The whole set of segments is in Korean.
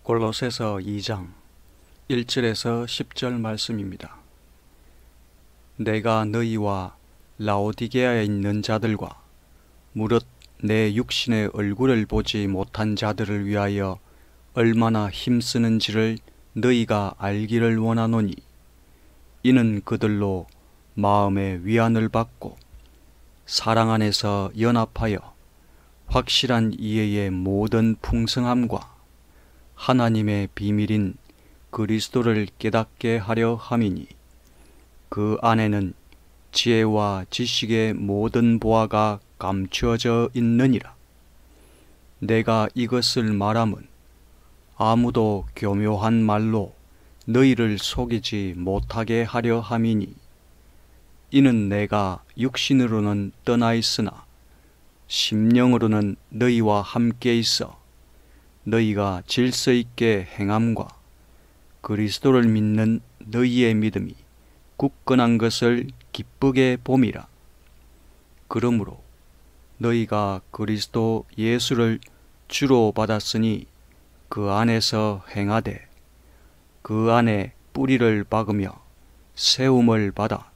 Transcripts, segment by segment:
골로새서 2장 1절에서 10절 말씀입니다. 내가 너희와 라오디게아에 있는 자들과 무릇 내 육신의 얼굴을 보지 못한 자들을 위하여 얼마나 힘쓰는지를 너희가 알기를 원하노니, 이는 그들로 마음의 위안을 받고 사랑 안에서 연합하여 확실한 이해의 모든 풍성함과 하나님의 비밀인 그리스도를 깨닫게 하려 함이니, 그 안에는 지혜와 지식의 모든 보화가 감추어져 있느니라. 내가 이것을 말함은 아무도 교묘한 말로 너희를 속이지 못하게 하려 함이니, 이는 내가 육신으로는 떠나 있으나 심령으로는 너희와 함께 있어 너희가 질서 있게 행함과 그리스도를 믿는 너희의 믿음이 굳건한 것을 기쁘게 봄이라. 그러므로 너희가 그리스도 예수를 주로 받았으니 그 안에서 행하되 그 안에 뿌리를 박으며 세움을 받아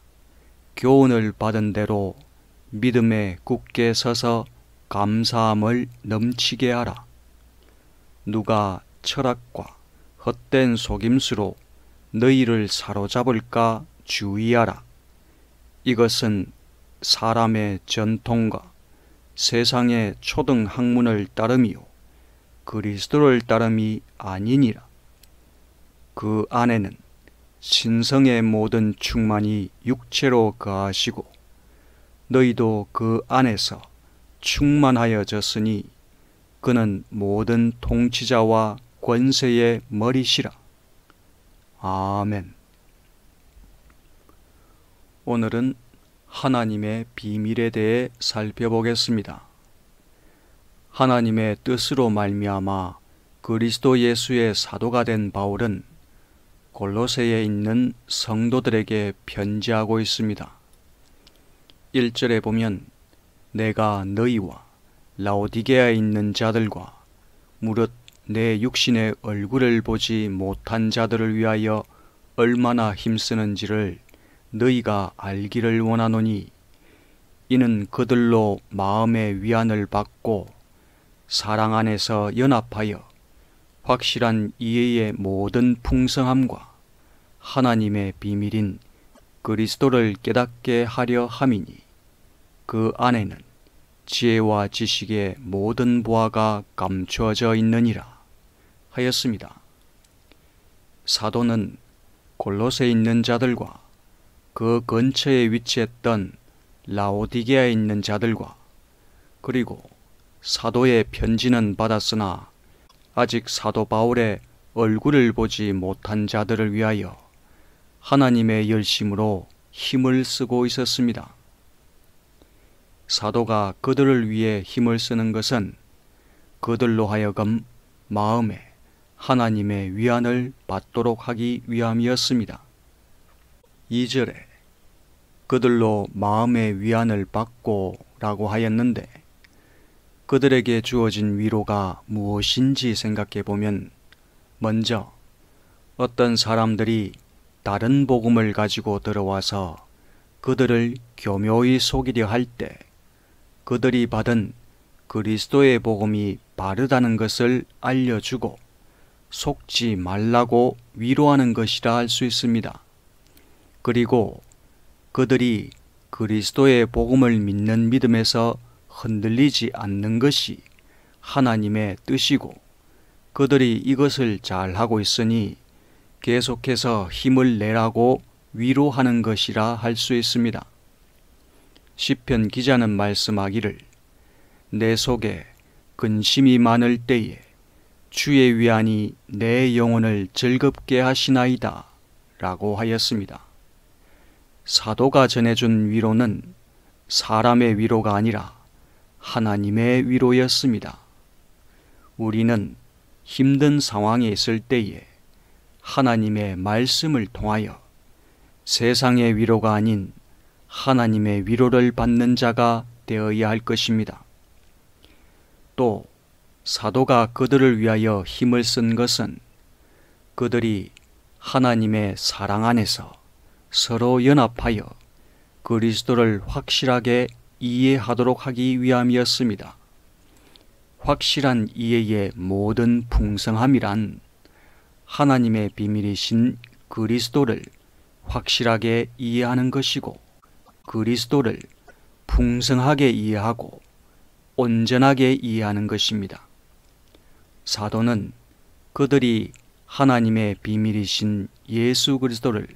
교훈을 받은 대로 믿음에 굳게 서서 감사함을 넘치게 하라. 누가 철학과 헛된 속임수로 너희를 사로잡을까 주의하라. 이것은 사람의 전통과 세상의 초등 학문을 따름이요 그리스도를 따름이 아니니라. 그 안에는 신성의 모든 충만이 육체로 거하시고 너희도 그 안에서 충만하여졌으니 그는 모든 통치자와 권세의 머리시라. 아멘. 오늘은 하나님의 비밀에 대해 살펴보겠습니다. 하나님의 뜻으로 말미암아 그리스도 예수의 사도가 된 바울은 골로새에 있는 성도들에게 편지하고 있습니다. 1절에 보면 내가 너희와 라오디게아에 있는 자들과 무릇 내 육신의 얼굴을 보지 못한 자들을 위하여 얼마나 힘쓰는지를 너희가 알기를 원하노니, 이는 그들로 마음의 위안을 받고 사랑 안에서 연합하여 확실한 이해의 모든 풍성함과 하나님의 비밀인 그리스도를 깨닫게 하려 함이니, 그 안에는 지혜와 지식의 모든 보화가 감추어져 있느니라 하였습니다. 사도는 골로새에 있는 자들과 그 근처에 위치했던 라오디게아에 있는 자들과 그리고 사도의 편지는 받았으나 아직 사도 바울의 얼굴을 보지 못한 자들을 위하여 하나님의 열심으로 힘을 쓰고 있었습니다. 사도가 그들을 위해 힘을 쓰는 것은 그들로 하여금 마음에 하나님의 위안을 받도록 하기 위함이었습니다. 2절에 그들로 마음의 위안을 받고 라고 하였는데, 그들에게 주어진 위로가 무엇인지 생각해 보면, 먼저 어떤 사람들이 다른 복음을 가지고 들어와서 그들을 교묘히 속이려 할 때 그들이 받은 그리스도의 복음이 바르다는 것을 알려주고 속지 말라고 위로하는 것이라 할 수 있습니다. 그리고 그들이 그리스도의 복음을 믿는 믿음에서 흔들리지 않는 것이 하나님의 뜻이고 그들이 이것을 잘하고 있으니 계속해서 힘을 내라고 위로하는 것이라 할 수 있습니다. 시편 기자는 말씀하기를 내 속에 근심이 많을 때에 주의 위안이 내 영혼을 즐겁게 하시나이다 라고 하였습니다. 사도가 전해준 위로는 사람의 위로가 아니라 하나님의 위로였습니다. 우리는 힘든 상황에 있을 때에 하나님의 말씀을 통하여 세상의 위로가 아닌 하나님의 위로를 받는 자가 되어야 할 것입니다. 또 사도가 그들을 위하여 힘을 쓴 것은 그들이 하나님의 사랑 안에서 서로 연합하여 그리스도를 확실하게 이해하도록 하기 위함이었습니다. 확실한 이해의 모든 풍성함이란 하나님의 비밀이신 그리스도를 확실하게 이해하는 것이고, 그리스도를 풍성하게 이해하고 온전하게 이해하는 것입니다. 사도는 그들이 하나님의 비밀이신 예수 그리스도를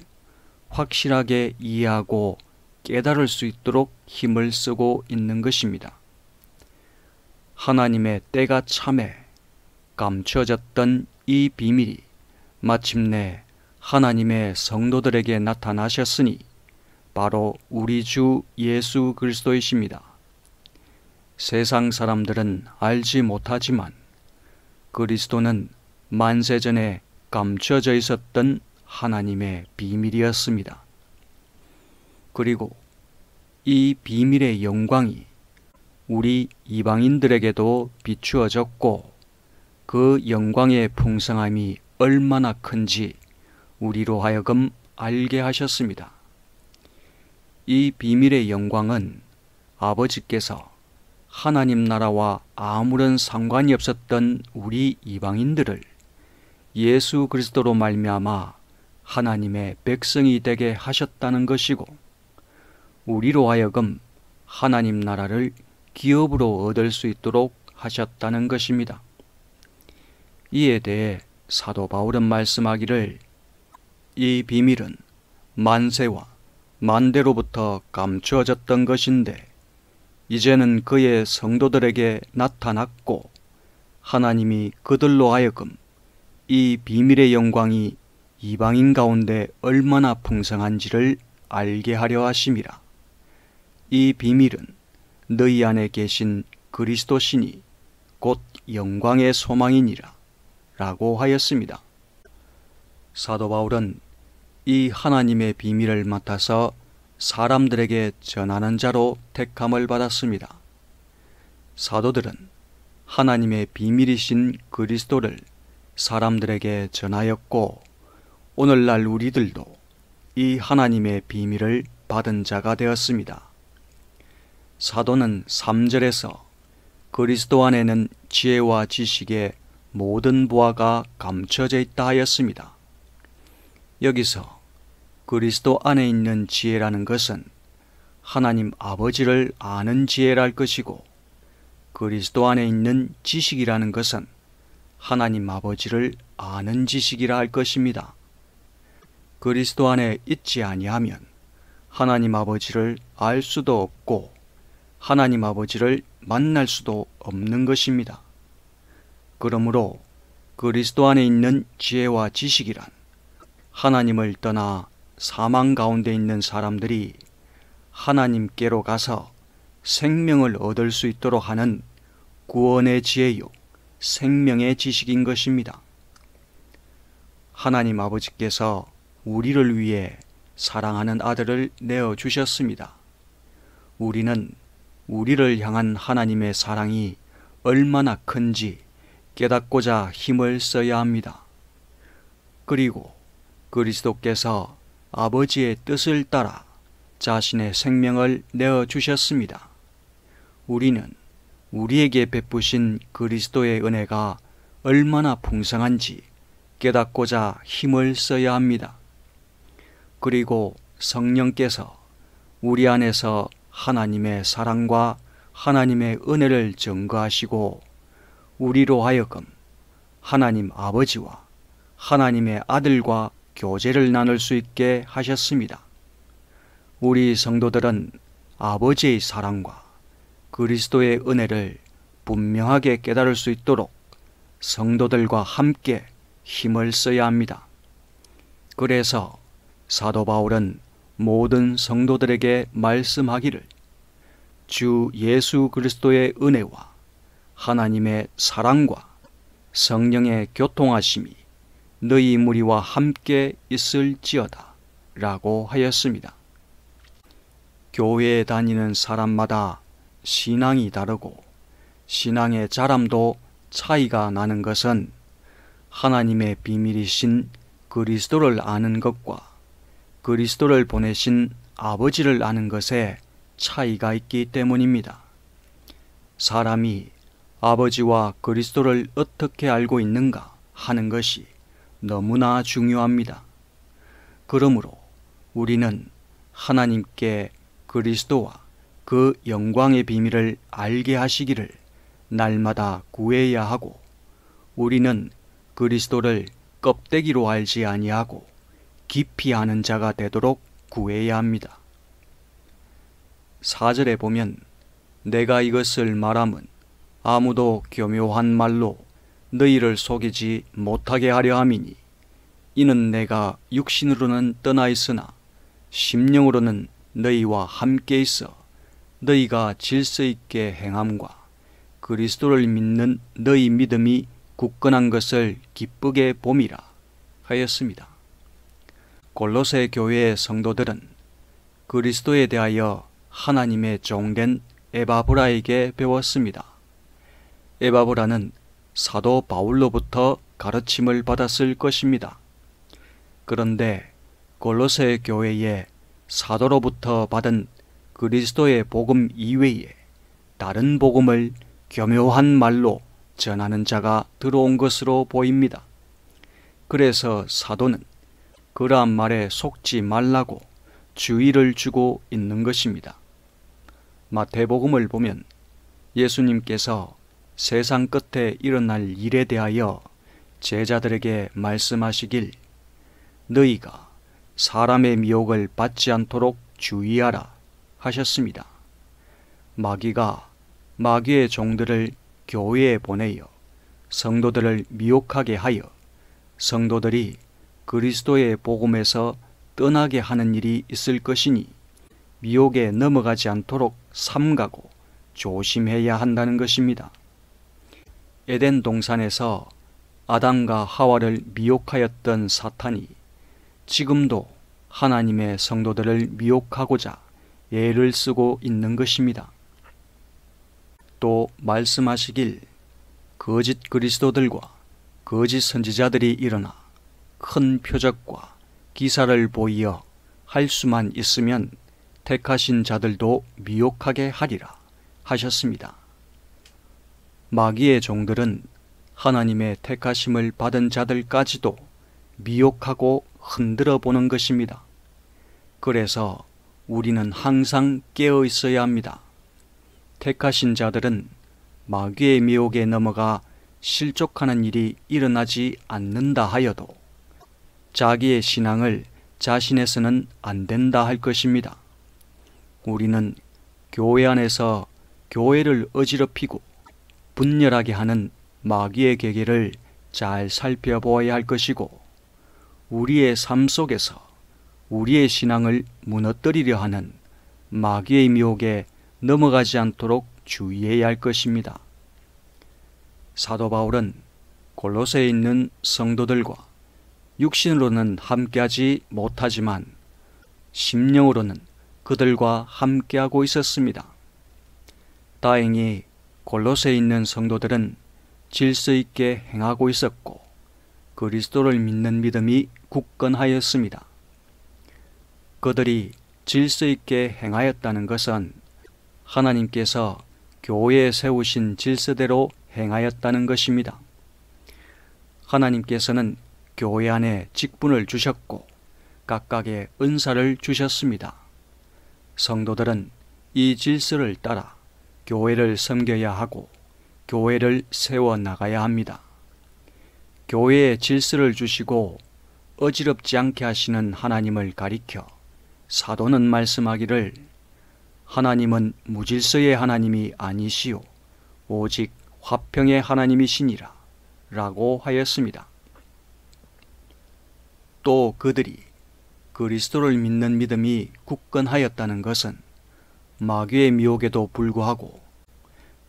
확실하게 이해하고 깨달을 수 있도록 힘을 쓰고 있는 것입니다. 하나님의 때가 참에 감춰졌던 이 비밀이 마침내 하나님의 성도들에게 나타나셨으니 바로 우리 주 예수 그리스도이십니다. 세상 사람들은 알지 못하지만 그리스도는 만세전에 감춰져 있었던 하나님의 비밀이었습니다. 그리고 이 비밀의 영광이 우리 이방인들에게도 비추어졌고, 그 영광의 풍성함이 얼마나 큰지 우리로 하여금 알게 하셨습니다. 이 비밀의 영광은 아버지께서 하나님 나라와 아무런 상관이 없었던 우리 이방인들을 예수 그리스도로 말미암아 하나님의 백성이 되게 하셨다는 것이고, 우리로 하여금 하나님 나라를 기업으로 얻을 수 있도록 하셨다는 것입니다. 이에 대해 사도 바울은 말씀하기를, 이 비밀은 만세와 만대로부터 감추어졌던 것인데 이제는 그의 성도들에게 나타났고, 하나님이 그들로 하여금 이 비밀의 영광이 이방인 가운데 얼마나 풍성한지를 알게 하려 하심이라. 이 비밀은 너희 안에 계신 그리스도시니 곧 영광의 소망이니라 라고 하였습니다. 사도 바울은 이 하나님의 비밀을 맡아서 사람들에게 전하는 자로 택함을 받았습니다. 사도들은 하나님의 비밀이신 그리스도를 사람들에게 전하였고, 오늘날 우리들도 이 하나님의 비밀을 받은 자가 되었습니다. 사도는 3절에서 그리스도 안에는 지혜와 지식의 모든 보화가 감춰져 있다 하였습니다. 여기서 그리스도 안에 있는 지혜라는 것은 하나님 아버지를 아는 지혜랄 것이고, 그리스도 안에 있는 지식이라는 것은 하나님 아버지를 아는 지식이라 할 것입니다. 그리스도 안에 있지 아니하면 하나님 아버지를 알 수도 없고 하나님 아버지를 만날 수도 없는 것입니다. 그러므로 그리스도 안에 있는 지혜와 지식이란 하나님을 떠나 사망 가운데 있는 사람들이 하나님께로 가서 생명을 얻을 수 있도록 하는 구원의 지혜요 생명의 지식인 것입니다. 하나님 아버지께서 우리를 위해 사랑하는 아들을 내어주셨습니다. 우리는 우리를 향한 하나님의 사랑이 얼마나 큰지 깨닫고자 힘을 써야 합니다. 그리고 그리스도께서 아버지의 뜻을 따라 자신의 생명을 내어주셨습니다. 우리는 우리에게 베푸신 그리스도의 은혜가 얼마나 풍성한지 깨닫고자 힘을 써야 합니다. 그리고 성령께서 우리 안에서 하나님의 사랑과 하나님의 은혜를 증거하시고 우리로 하여금 하나님 아버지와 하나님의 아들과 교제를 나눌 수 있게 하셨습니다. 우리 성도들은 아버지의 사랑과 그리스도의 은혜를 분명하게 깨달을 수 있도록 성도들과 함께 힘을 써야 합니다. 그래서 사도 바울은 모든 성도들에게 말씀하기를, 주 예수 그리스도의 은혜와 하나님의 사랑과 성령의 교통하심이 너희 무리와 함께 있을지어다 라고 하였습니다. 교회에 다니는 사람마다 신앙이 다르고 신앙의 자람도 차이가 나는 것은 하나님의 비밀이신 그리스도를 아는 것과 그리스도를 보내신 아버지를 아는 것에 차이가 있기 때문입니다. 사람이 아버지와 그리스도를 어떻게 알고 있는가 하는 것이 너무나 중요합니다. 그러므로 우리는 하나님께 그리스도와 그 영광의 비밀을 알게 하시기를 날마다 구해야 하고, 우리는 그리스도를 껍데기로 알지 아니하고 깊이 아는 자가 되도록 구해야 합니다. 4절에 보면 내가 이것을 말함은 아무도 교묘한 말로 너희를 속이지 못하게 하려 함이니 이는 내가 육신으로는 떠나 있으나 심령으로는 너희와 함께 있어 너희가 질서 있게 행함과 그리스도를 믿는 너희 믿음이 굳건한 것을 기쁘게 봄이라 하였습니다. 골로새 교회의 성도들은 그리스도에 대하여 하나님의 종된 에바브라에게 배웠습니다. 에바브라는 사도 바울로부터 가르침을 받았을 것입니다. 그런데 골로새 교회에 사도로부터 받은 그리스도의 복음 이외에 다른 복음을 교묘한 말로 전하는 자가 들어온 것으로 보입니다. 그래서 사도는 그러한 말에 속지 말라고 주의를 주고 있는 것입니다. 마태복음을 보면 예수님께서 세상 끝에 일어날 일에 대하여 제자들에게 말씀하시길 너희가 사람의 미혹을 받지 않도록 주의하라 하셨습니다. 마귀가 마귀의 종들을 교회에 보내어 성도들을 미혹하게 하여 성도들이 그리스도의 복음에서 떠나게 하는 일이 있을 것이니 미혹에 넘어가지 않도록 삼가고 조심해야 한다는 것입니다. 에덴 동산에서 아담과 하와를 미혹하였던 사탄이 지금도 하나님의 성도들을 미혹하고자 애를 쓰고 있는 것입니다. 또 말씀하시길 거짓 그리스도들과 거짓 선지자들이 일어나 큰 표적과 기사를 보이어 할 수만 있으면 택하신 자들도 미혹하게 하리라 하셨습니다. 마귀의 종들은 하나님의 택하심을 받은 자들까지도 미혹하고 흔들어 보는 것입니다. 그래서 우리는 항상 깨어 있어야 합니다. 택하신 자들은 마귀의 미혹에 넘어가 실족하는 일이 일어나지 않는다 하여도 자기의 신앙을 자신에서는 안 된다 할 것입니다. 우리는 교회 안에서 교회를 어지럽히고 분열하게 하는 마귀의 계계를 잘 살펴보아야 할 것이고, 우리의 삶 속에서 우리의 신앙을 무너뜨리려 하는 마귀의 미혹에 넘어가지 않도록 주의해야 할 것입니다. 사도 바울은 골로새에 있는 성도들과 육신으로는 함께하지 못하지만 심령으로는 그들과 함께하고 있었습니다. 다행히 골로새에 있는 성도들은 질서 있게 행하고 있었고 그리스도를 믿는 믿음이 굳건하였습니다. 그들이 질서 있게 행하였다는 것은 하나님께서 교회에 세우신 질서대로 행하였다는 것입니다. 하나님께서는 교회 안에 직분을 주셨고 각각의 은사를 주셨습니다. 성도들은 이 질서를 따라 교회를 섬겨야 하고 교회를 세워 나가야 합니다. 교회에 질서를 주시고 어지럽지 않게 하시는 하나님을 가리켜 사도는 말씀하기를 하나님은 무질서의 하나님이 아니시오 오직 화평의 하나님이시니라 라고 하였습니다. 또 그들이 그리스도를 믿는 믿음이 굳건하였다는 것은 마귀의 미혹에도 불구하고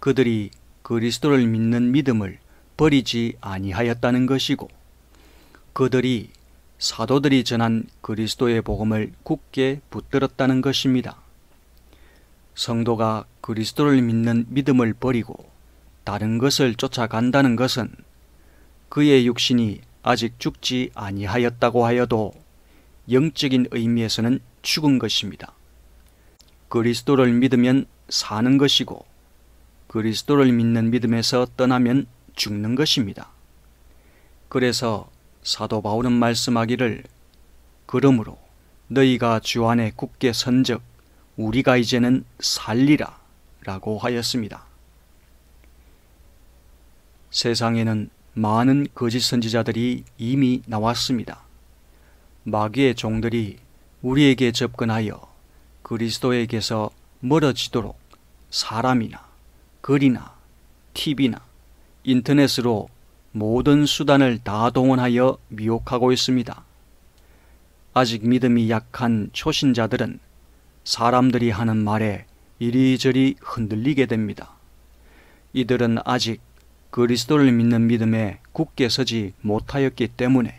그들이 그리스도를 믿는 믿음을 버리지 아니하였다는 것이고, 그들이 사도들이 전한 그리스도의 복음을 굳게 붙들었다는 것입니다. 성도가 그리스도를 믿는 믿음을 버리고 다른 것을 쫓아간다는 것은 그의 육신이 아직 죽지 아니하였다고 하여도 영적인 의미에서는 죽은 것입니다. 그리스도를 믿으면 사는 것이고 그리스도를 믿는 믿음에서 떠나면 죽는 것입니다. 그래서 사도 바울은 말씀하기를 그러므로 너희가 주 안에 굳게 선즉 우리가 이제는 살리라 라고 하였습니다. 세상에는 많은 거짓 선지자들이 이미 나왔습니다. 마귀의 종들이 우리에게 접근하여 그리스도에게서 멀어지도록 사람이나 글이나 TV나 인터넷으로 모든 수단을 다 동원하여 미혹하고 있습니다. 아직 믿음이 약한 초신자들은 사람들이 하는 말에 이리저리 흔들리게 됩니다. 이들은 아직 그리스도를 믿는 믿음에 굳게 서지 못하였기 때문에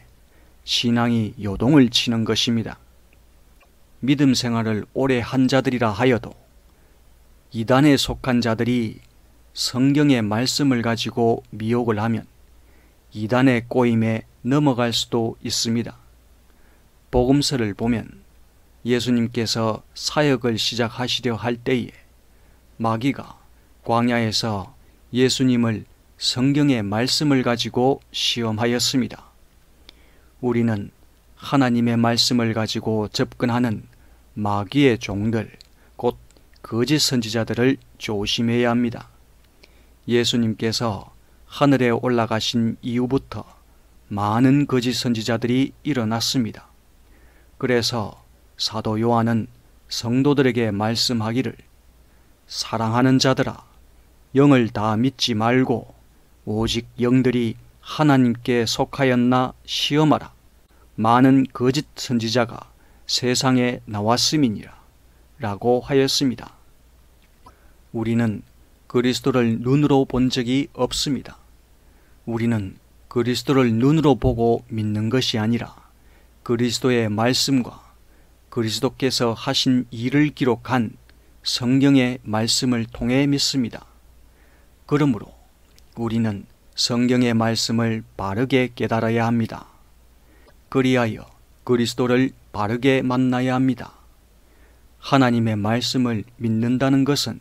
신앙이 요동을 치는 것입니다. 믿음 생활을 오래 한 자들이라 하여도 이단에 속한 자들이 성경의 말씀을 가지고 미혹을 하면 이단의 꼬임에 넘어갈 수도 있습니다. 복음서를 보면 예수님께서 사역을 시작하시려 할 때에 마귀가 광야에서 예수님을 성경의 말씀을 가지고 시험하였습니다. 우리는 하나님의 말씀을 가지고 접근하는 마귀의 종들, 곧 거짓 선지자들을 조심해야 합니다. 예수님께서 하늘에 올라가신 이후부터 많은 거짓 선지자들이 일어났습니다. 그래서 사도 요한은 성도들에게 말씀하기를 사랑하는 자들아 영을 다 믿지 말고 오직 영들이 하나님께 속하였나 시험하라. 많은 거짓 선지자가 세상에 나왔음이니라 라고 하였습니다. 우리는 그리스도를 눈으로 본 적이 없습니다. 우리는 그리스도를 눈으로 보고 믿는 것이 아니라 그리스도의 말씀과 그리스도께서 하신 일을 기록한 성경의 말씀을 통해 믿습니다. 그러므로 우리는 성경의 말씀을 바르게 깨달아야 합니다. 그리하여 그리스도를 바르게 만나야 합니다. 하나님의 말씀을 믿는다는 것은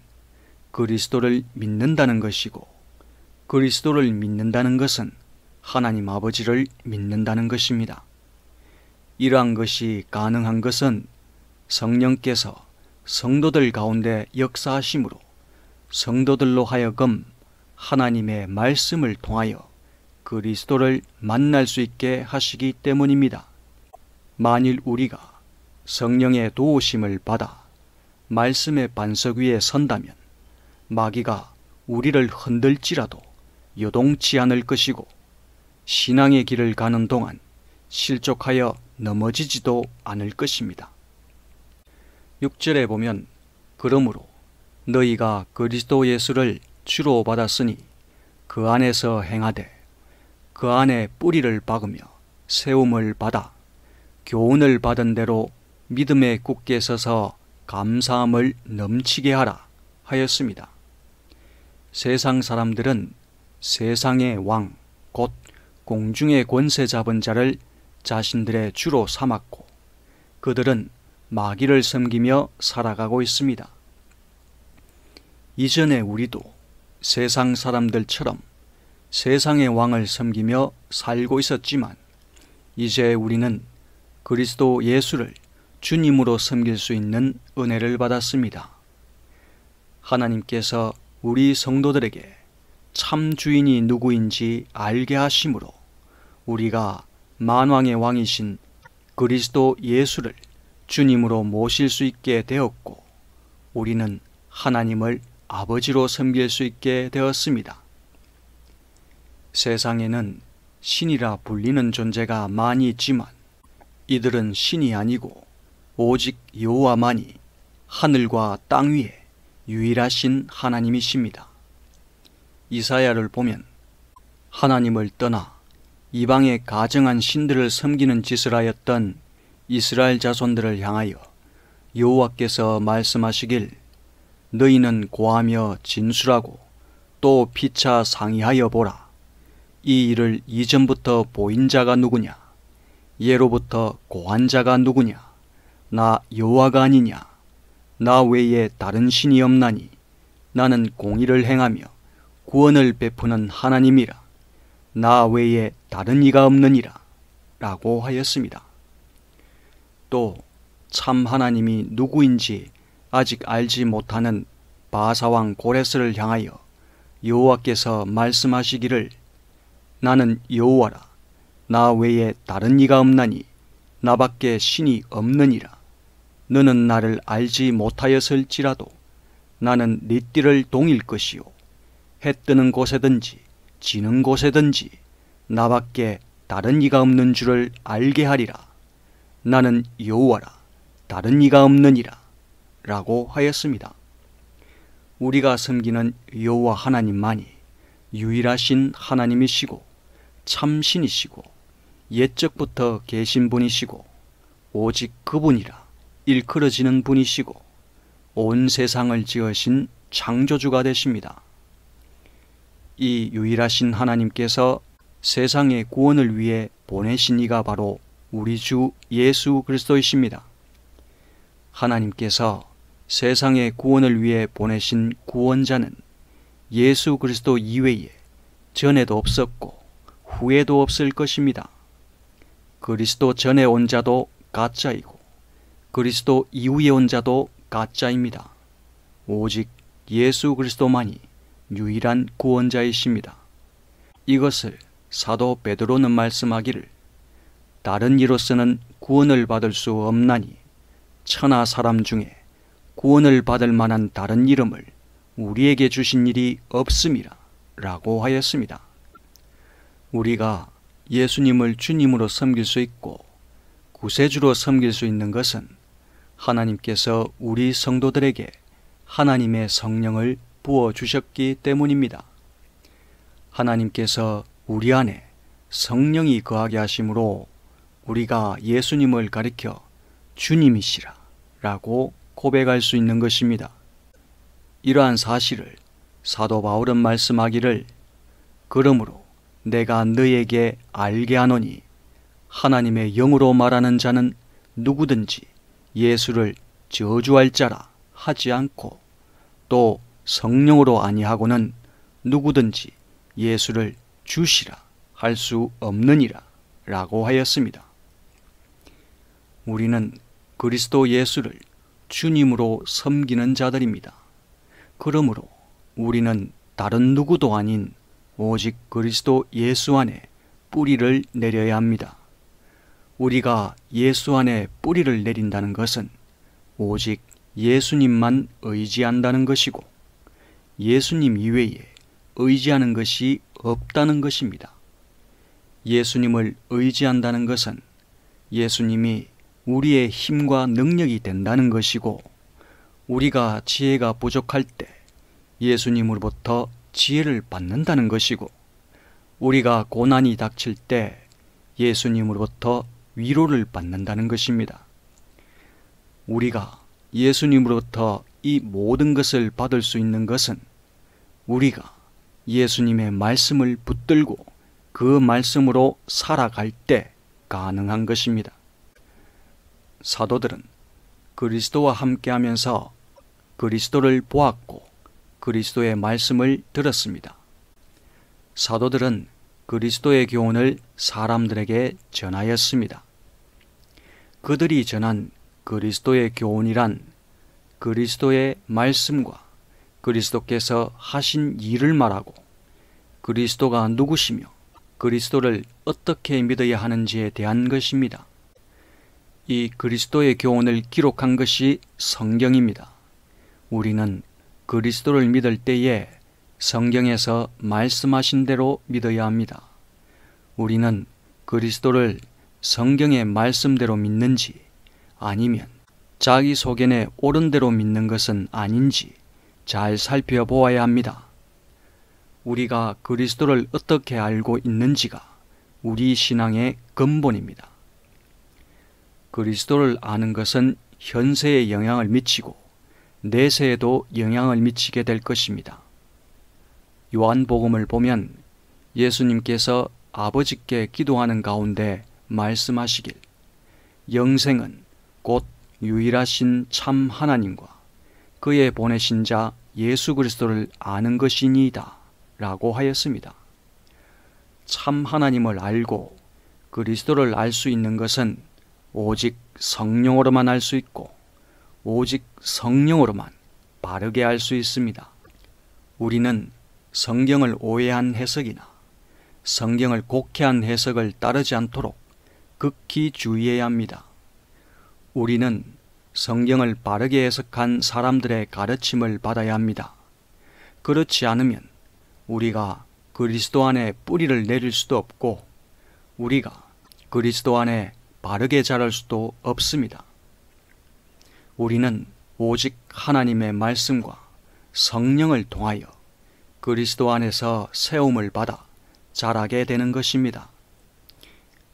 그리스도를 믿는다는 것이고 그리스도를 믿는다는 것은 하나님 아버지를 믿는다는 것입니다. 이러한 것이 가능한 것은 성령께서 성도들 가운데 역사하심으로 성도들로 하여금 하나님의 말씀을 통하여 그리스도를 만날 수 있게 하시기 때문입니다. 만일 우리가 성령의 도우심을 받아 말씀의 반석 위에 선다면 마귀가 우리를 흔들지라도 요동치 않을 것이고 신앙의 길을 가는 동안 실족하여 넘어지지도 않을 것입니다. 6절에 보면 그러므로 너희가 그리스도 예수를 주로 받았으니 그 안에서 행하되 그 안에 뿌리를 박으며 세움을 받아 교훈을 받은 대로 믿음에 굳게 서서 감사함을 넘치게 하라 하였습니다. 세상 사람들은 세상의 왕, 곧 공중의 권세 잡은 자를 자신들의 주로 삼았고 그들은 마귀를 섬기며 살아가고 있습니다. 이전에 우리도 세상 사람들처럼 세상의 왕을 섬기며 살고 있었지만 이제 우리는 그리스도 예수를 주님으로 섬길 수 있는 은혜를 받았습니다. 하나님께서 우리 성도들에게 참 주인이 누구인지 알게 하심으로 우리가 만왕의 왕이신 그리스도 예수를 주님으로 모실 수 있게 되었고 우리는 하나님을 아버지로 섬길 수 있게 되었습니다. 세상에는 신이라 불리는 존재가 많이 있지만 이들은 신이 아니고 오직 여호와만이 하늘과 땅 위에 유일하신 하나님이십니다. 이사야를 보면 하나님을 떠나 이방의 가증한 신들을 섬기는 짓을 하였던 이스라엘 자손들을 향하여 여호와께서 말씀하시길 너희는 고하며 진술하고 또 피차 상의하여 보라. 이 일을 이전부터 보인 자가 누구냐? 예로부터 고한 자가 누구냐? 나 여호와가 아니냐? 나 외에 다른 신이 없나니 나는 공의를 행하며 구원을 베푸는 하나님이라. 나 외에 다른 이가 없느니라 라고 하였습니다. 또 참 하나님이 누구인지 아직 알지 못하는 바사왕 고레스를 향하여 여호와께서 말씀하시기를 나는 여호와라. 나 외에 다른 이가 없나니 나밖에 신이 없느니라. 너는 나를 알지 못하였을지라도 나는 네 띠를 동일 것이요 해 뜨는 곳에든지 지는 곳에든지 나밖에 다른 이가 없는 줄을 알게 하리라. 나는 여호와라. 다른 이가 없느니라 라고 하였습니다. 우리가 섬기는 여호와 하나님만이 유일하신 하나님이시고 참신이시고 옛적부터 계신 분이시고 오직 그분이라 일컬어지는 분이시고 온 세상을 지으신 창조주가 되십니다. 이 유일하신 하나님께서 세상의 구원을 위해 보내신 이가 바로 우리 주 예수 그리스도이십니다. 하나님께서 세상의 구원을 위해 보내신 구원자는 예수 그리스도 이외에 전에도 없었고 후에도 없을 것입니다. 그리스도 전에 온 자도 가짜이고 그리스도 이후에 온 자도 가짜입니다. 오직 예수 그리스도만이 유일한 구원자이십니다. 이것을 사도 베드로는 말씀하기를 다른 이로서는 구원을 받을 수 없나니 천하 사람 중에 구원을 받을 만한 다른 이름을 우리에게 주신 일이 없음이라 라고 하였습니다. 우리가 예수님을 주님으로 섬길 수 있고 구세주로 섬길 수 있는 것은 하나님께서 우리 성도들에게 하나님의 성령을 부어주셨기 때문입니다. 하나님께서 우리 안에 성령이 거하게 하심으로 우리가 예수님을 가리켜 주님이시라 라고 고백할 수 있는 것입니다. 이러한 사실을 사도 바울은 말씀하기를 그러므로 내가 너에게 알게 하노니 하나님의 영으로 말하는 자는 누구든지 예수를 저주할 자라 하지 않고 또 성령으로 아니하고는 누구든지 예수를 주시라 할 수 없느니라 라고 하였습니다. 우리는 그리스도 예수를 주님으로 섬기는 자들입니다. 그러므로 우리는 다른 누구도 아닌 오직 그리스도 예수 안에 뿌리를 내려야 합니다. 우리가 예수 안에 뿌리를 내린다는 것은 오직 예수님만 의지한다는 것이고 예수님 이외에 의지하는 것이 없다는 것입니다. 예수님을 의지한다는 것은 예수님이 우리의 힘과 능력이 된다는 것이고 우리가 지혜가 부족할 때 예수님으로부터 지혜를 받는다는 것이고 우리가 고난이 닥칠 때 예수님으로부터 위로를 받는다는 것입니다. 우리가 예수님으로부터 이 모든 것을 받을 수 있는 것은 우리가 예수님의 말씀을 붙들고 그 말씀으로 살아갈 때 가능한 것입니다. 사도들은 그리스도와 함께하면서 그리스도를 보았고 그리스도의 말씀을 들었습니다. 사도들은 그리스도의 교훈을 사람들에게 전하였습니다. 그들이 전한 그리스도의 교훈이란 그리스도의 말씀과 그리스도께서 하신 일을 말하고 그리스도가 누구시며 그리스도를 어떻게 믿어야 하는지에 대한 것입니다. 이 그리스도의 교훈을 기록한 것이 성경입니다. 우리는 그리스도를 믿을 때에 성경에서 말씀하신 대로 믿어야 합니다. 우리는 그리스도를 성경의 말씀대로 믿는지 아니면 자기 소견에 옳은 대로 믿는 것은 아닌지 잘 살펴보아야 합니다. 우리가 그리스도를 어떻게 알고 있는지가 우리 신앙의 근본입니다. 그리스도를 아는 것은 현세에 영향을 미치고 내세에도 영향을 미치게 될 것입니다. 요한복음을 보면 예수님께서 아버지께 기도하는 가운데 말씀하시길 영생은 곧 유일하신 참 하나님과 그의 보내신 자 예수 그리스도를 아는 것이니이다 라고 하였습니다. 참 하나님을 알고 그리스도를 알 수 있는 것은 오직 성령으로만 알 수 있고 오직 성령으로만 바르게 알 수 있습니다. 우리는 성경을 오해한 해석이나 성경을 곡해한 해석을 따르지 않도록 극히 주의해야 합니다. 우리는 성경을 바르게 해석한 사람들의 가르침을 받아야 합니다. 그렇지 않으면 우리가 그리스도 안에 뿌리를 내릴 수도 없고 우리가 그리스도 안에 바르게 자랄 수도 없습니다. 우리는 오직 하나님의 말씀과 성령을 통하여 그리스도 안에서 세움을 받아 자라게 되는 것입니다.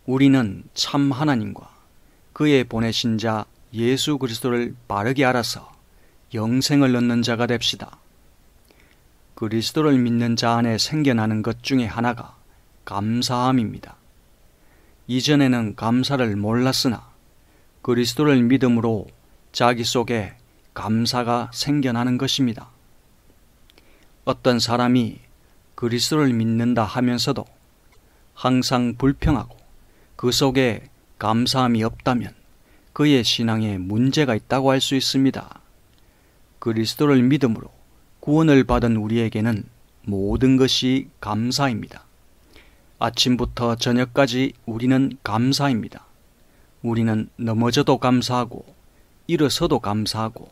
우리는 참 하나님과 그의 보내신 자 예수 그리스도를 바르게 알아서 영생을 얻는 자가 됩시다. 그리스도를 믿는 자 안에 생겨나는 것 중에 하나가 감사함입니다. 이전에는 감사를 몰랐으나 그리스도를 믿음으로 자기 속에 감사가 생겨나는 것입니다. 어떤 사람이 그리스도를 믿는다 하면서도 항상 불평하고 그 속에 감사함이 없다면 그의 신앙에 문제가 있다고 할 수 있습니다. 그리스도를 믿음으로 구원을 받은 우리에게는 모든 것이 감사입니다. 아침부터 저녁까지 우리는 감사입니다. 우리는 넘어져도 감사하고 일어서도 감사하고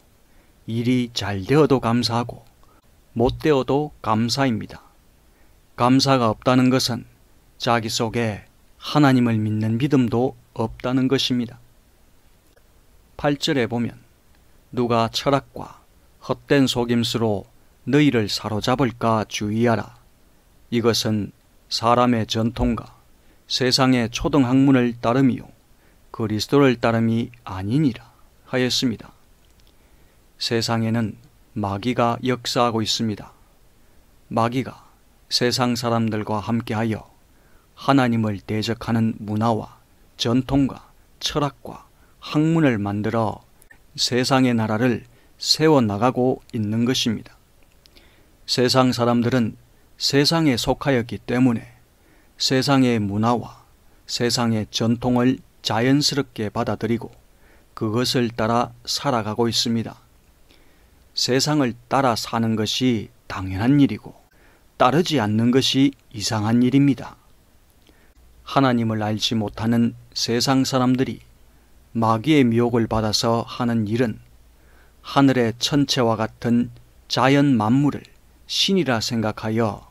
일이 잘 되어도 감사하고 못 되어도 감사입니다. 감사가 없다는 것은 자기 속에 하나님을 믿는 믿음도 없다는 것입니다. 8절에 보면 누가 철학과 헛된 속임수로 너희를 사로잡을까 주의하라. 이것은 사람의 전통과 세상의 초등학문을 따름이요 그리스도를 따름이 아니니라 하였습니다. 세상에는 마귀가 역사하고 있습니다. 마귀가 세상 사람들과 함께하여 하나님을 대적하는 문화와 전통과 철학과 학문을 만들어 세상의 나라를 세워나가고 있는 것입니다. 세상 사람들은 세상에 속하였기 때문에 세상의 문화와 세상의 전통을 자연스럽게 받아들이고 그것을 따라 살아가고 있습니다. 세상을 따라 사는 것이 당연한 일이고 따르지 않는 것이 이상한 일입니다. 하나님을 알지 못하는 세상 사람들이 마귀의 미혹을 받아서 하는 일은 하늘의 천체와 같은 자연 만물을 신이라 생각하여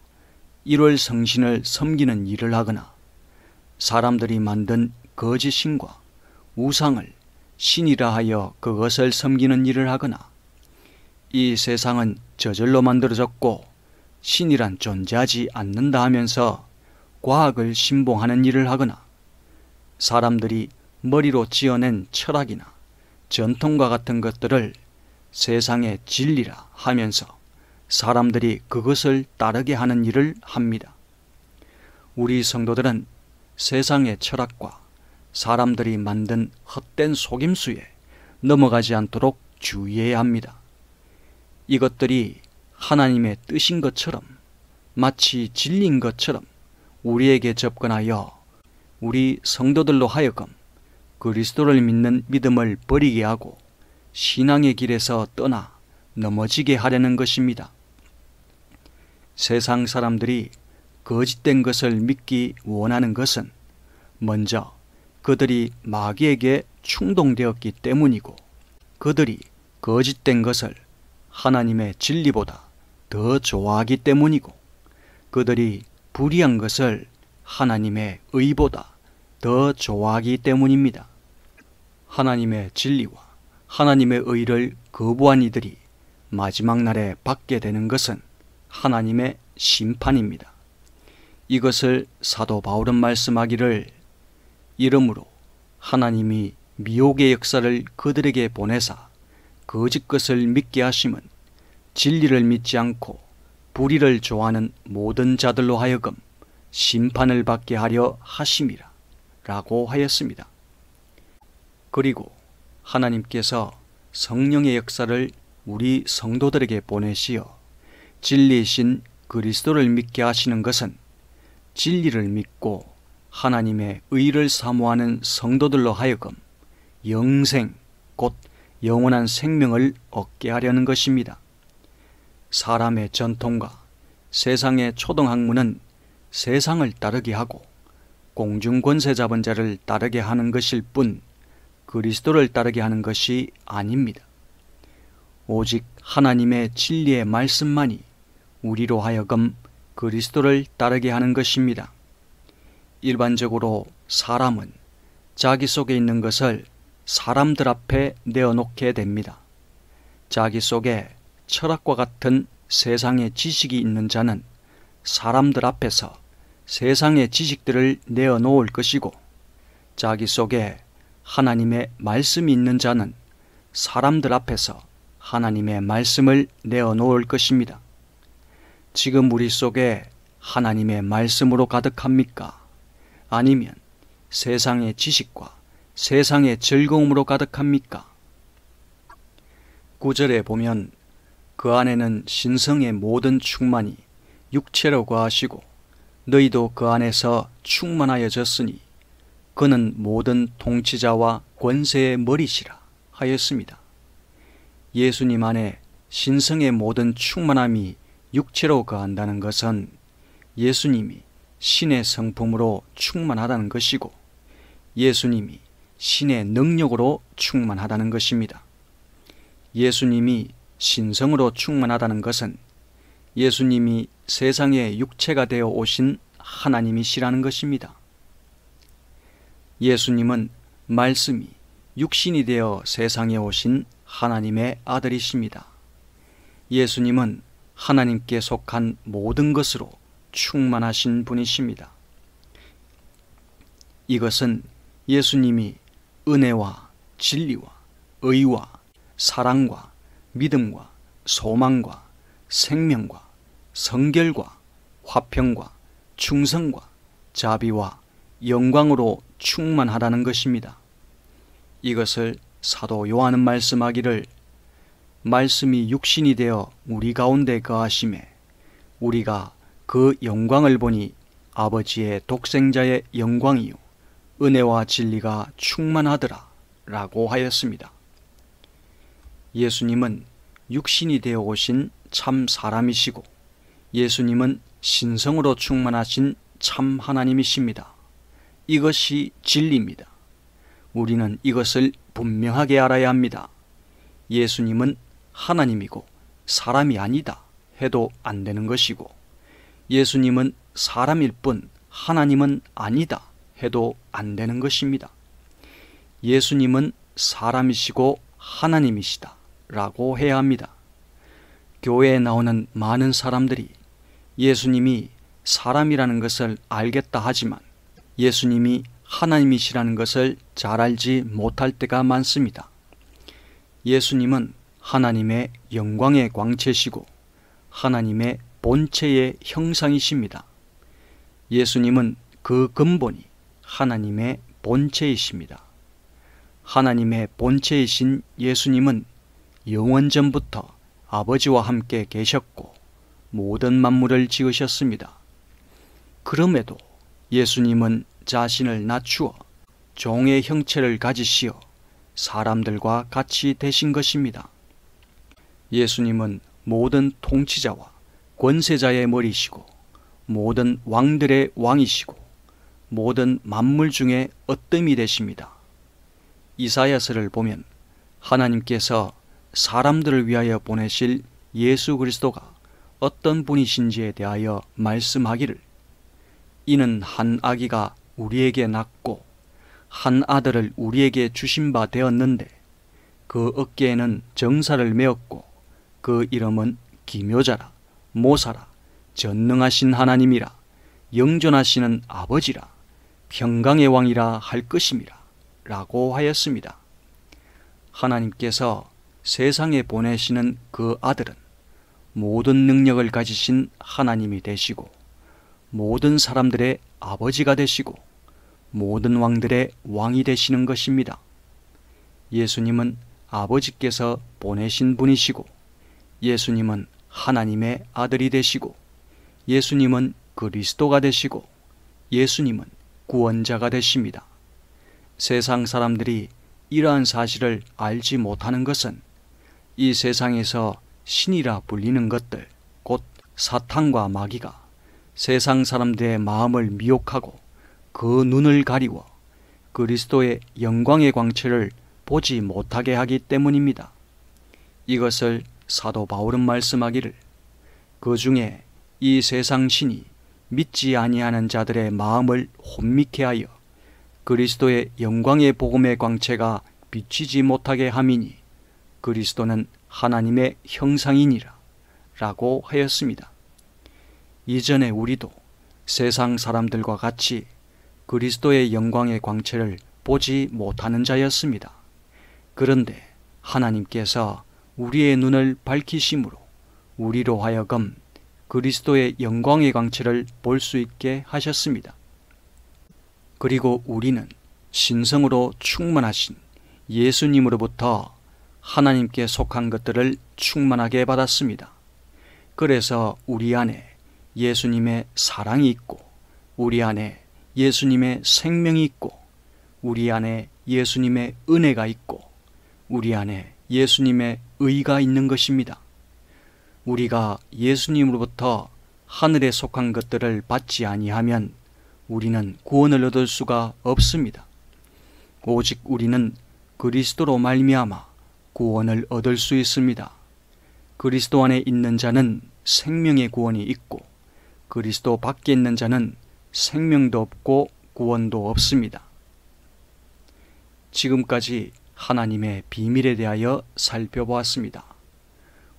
일월성신을 섬기는 일을 하거나 사람들이 만든 거짓 신과 우상을 신이라 하여 그것을 섬기는 일을 하거나 이 세상은 저절로 만들어졌고 신이란 존재하지 않는다 하면서 과학을 신봉하는 일을 하거나 사람들이 머리로 지어낸 철학이나 전통과 같은 것들을 세상의 진리라 하면서 사람들이 그것을 따르게 하는 일을 합니다. 우리 성도들은 세상의 철학과 사람들이 만든 헛된 속임수에 넘어가지 않도록 주의해야 합니다. 이것들이 하나님의 뜻인 것처럼 마치 진리인 것처럼 우리에게 접근하여 우리 성도들로 하여금 그리스도를 믿는 믿음을 버리게 하고 신앙의 길에서 떠나 넘어지게 하려는 것입니다. 세상 사람들이 거짓된 것을 믿기 원하는 것은 먼저 그들이 마귀에게 충동되었기 때문이고 그들이 거짓된 것을 하나님의 진리보다 더 좋아하기 때문이고 그들이 불의한 것을 하나님의 의보다 더 좋아하기 때문입니다. 하나님의 진리와 하나님의 의를 거부한 이들이 마지막 날에 받게 되는 것은 하나님의 심판입니다. 이것을 사도 바울은 말씀하기를 이러므로 하나님이 미혹의 역사를 그들에게 보내사 거짓 것을 믿게 하심은 진리를 믿지 않고 불의를 좋아하는 모든 자들로 하여금 심판을 받게 하려 하심이라 라고 하였습니다. 그리고 하나님께서 성령의 역사를 우리 성도들에게 보내시어 진리이신 그리스도를 믿게 하시는 것은 진리를 믿고 하나님의 의를 사모하는 성도들로 하여금 영생, 곧 영원한 생명을 얻게 하려는 것입니다. 사람의 전통과 세상의 초등학문은 세상을 따르게 하고 공중권세 잡은 자를 따르게 하는 것일 뿐 그리스도를 따르게 하는 것이 아닙니다. 오직 하나님의 진리의 말씀만이 우리로 하여금 그리스도를 따르게 하는 것입니다. 일반적으로 사람은 자기 속에 있는 것을 사람들 앞에 내어놓게 됩니다. 자기 속에 철학과 같은 세상의 지식이 있는 자는 사람들 앞에서 세상의 지식들을 내어놓을 것이고, 자기 속에 하나님의 말씀이 있는 자는 사람들 앞에서 하나님의 말씀을 내어놓을 것입니다. 지금 우리 속에 하나님의 말씀으로 가득합니까? 아니면 세상의 지식과 세상의 즐거움으로 가득합니까? 9절에 보면 그 안에는 신성의 모든 충만이 육체로 거하시고 너희도 그 안에서 충만하여졌으니 그는 모든 통치자와 권세의 머리시라 하였습니다. 예수님 안에 신성의 모든 충만함이 육체로 거한다는 것은 예수님이 신의 성품으로 충만하다는 것이고 예수님이 신의 능력으로 충만하다는 것입니다. 예수님이 신성으로 충만하다는 것은 예수님이 세상에 육체가 되어 오신 하나님이시라는 것입니다. 예수님은 말씀이 육신이 되어 세상에 오신 하나님의 아들이십니다. 예수님은 하나님께 속한 모든 것으로 충만하신 분이십니다. 이것은 예수님이 은혜와 진리와 의와 사랑과 믿음과 소망과 생명과 성결과 화평과 충성과 자비와 영광으로 충만하다는 것입니다. 이것을 사도 요한은 말씀하기를 말씀이 육신이 되어 우리 가운데 거하심에 우리가 그 영광을 보니 아버지의 독생자의 영광이요 은혜와 진리가 충만하더라 라고 하였습니다. 예수님은 육신이 되어 오신 참 사람이시고 예수님은 신성으로 충만하신 참 하나님이십니다. 이것이 진리입니다. 우리는 이것을 분명하게 알아야 합니다. 예수님은 하나님이고 사람이 아니다 해도 안 되는 것이고 예수님은 사람일 뿐 하나님은 아니다 해도 안 되는 것입니다. 예수님은 사람이시고 하나님이시다 라고 해야 합니다. 교회에 나오는 많은 사람들이 예수님이 사람이라는 것을 알겠다 하지만 예수님이 하나님이시라는 것을 잘 알지 못할 때가 많습니다. 예수님은 하나님의 영광의 광채시고 하나님의 본체의 형상이십니다. 예수님은 그 근본이 하나님의 본체이십니다. 하나님의 본체이신 예수님은 영원전부터 아버지와 함께 계셨고 모든 만물을 지으셨습니다. 그럼에도 예수님은 자신을 낮추어 종의 형체를 가지시어 사람들과 같이 되신 것입니다. 예수님은 모든 통치자와 권세자의 머리시고 모든 왕들의 왕이시고 모든 만물 중에 으뜸이 되십니다. 이사야서를 보면 하나님께서 사람들을 위하여 보내실 예수 그리스도가 어떤 분이신지에 대하여 말씀하기를 이는 한 아기가 우리에게 낳고 한 아들을 우리에게 주신 바 되었는데 그 어깨에는 정사를 메었고 그 이름은 기묘자라 모사라 전능하신 하나님이라 영존하시는 아버지라 평강의 왕이라 할 것임이라 라고 하였습니다. 하나님께서 세상에 보내시는 그 아들은 모든 능력을 가지신 하나님이 되시고 모든 사람들의 아버지가 되시고 모든 왕들의 왕이 되시는 것입니다. 예수님은 아버지께서 보내신 분이시고 예수님은 하나님의 아들이 되시고 예수님은 그리스도가 되시고 예수님은 구원자가 되십니다. 세상 사람들이 이러한 사실을 알지 못하는 것은 이 세상에서 신이라 불리는 것들, 곧 사탄과 마귀가 세상 사람들의 마음을 미혹하고 그 눈을 가리워 그리스도의 영광의 광채를 보지 못하게 하기 때문입니다. 이것을 사도 바울은 말씀하기를 그 중에 이 세상 신이 믿지 아니하는 자들의 마음을 혼미케 하여 그리스도의 영광의 복음의 광채가 비치지 못하게 함이니 그리스도는 하나님의 형상이니라 라고 하였습니다. 이전에 우리도 세상 사람들과 같이 그리스도의 영광의 광채를 보지 못하는 자였습니다. 그런데 하나님께서 우리의 눈을 밝히심으로 우리로 하여금 그리스도의 영광의 광채를 볼 수 있게 하셨습니다. 그리고 우리는 신성으로 충만하신 예수님으로부터 하나님께 속한 것들을 충만하게 받았습니다. 그래서 우리 안에 예수님의 사랑이 있고 우리 안에 예수님의 생명이 있고 우리 안에 예수님의 은혜가 있고 우리 안에 예수님의 의가 있는 것입니다. 우리가 예수님으로부터 하늘에 속한 것들을 받지 아니하면 우리는 구원을 얻을 수가 없습니다. 오직 우리는 그리스도로 말미암아 구원을 얻을 수 있습니다. 그리스도 안에 있는 자는 생명의 구원이 있고 그리스도 밖에 있는 자는 생명도 없고 구원도 없습니다. 지금까지 하나님의 비밀에 대하여 살펴보았습니다.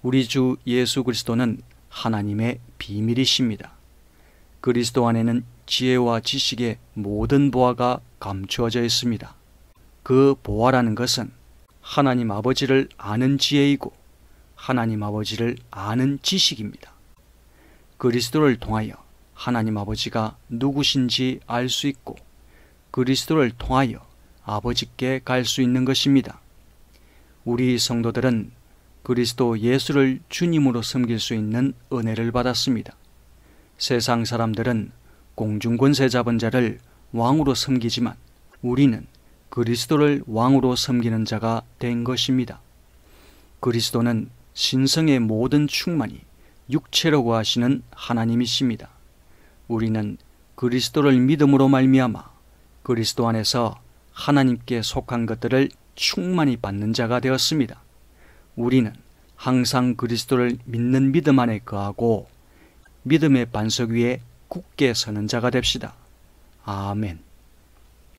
우리 주 예수 그리스도는 하나님의 비밀이십니다. 그리스도 안에는 지혜와 지식의 모든 보화가 감추어져 있습니다. 그 보화라는 것은 하나님 아버지를 아는 지혜이고 하나님 아버지를 아는 지식입니다. 그리스도를 통하여 하나님 아버지가 누구신지 알 수 있고 그리스도를 통하여 아버지께 갈 수 있는 것입니다. 우리 성도들은 그리스도 예수를 주님으로 섬길 수 있는 은혜를 받았습니다. 세상 사람들은 공중권세 잡은 자를 왕으로 섬기지만 우리는 그리스도를 왕으로 섬기는 자가 된 것입니다. 그리스도는 신성의 모든 충만이 육체로 거하시는 하나님이십니다. 우리는 그리스도를 믿음으로 말미암아 그리스도 안에서 하나님께 속한 것들을 충만히 받는 자가 되었습니다. 우리는 항상 그리스도를 믿는 믿음 안에 거하고 믿음의 반석 위에 굳게 서는 자가 됩시다. 아멘.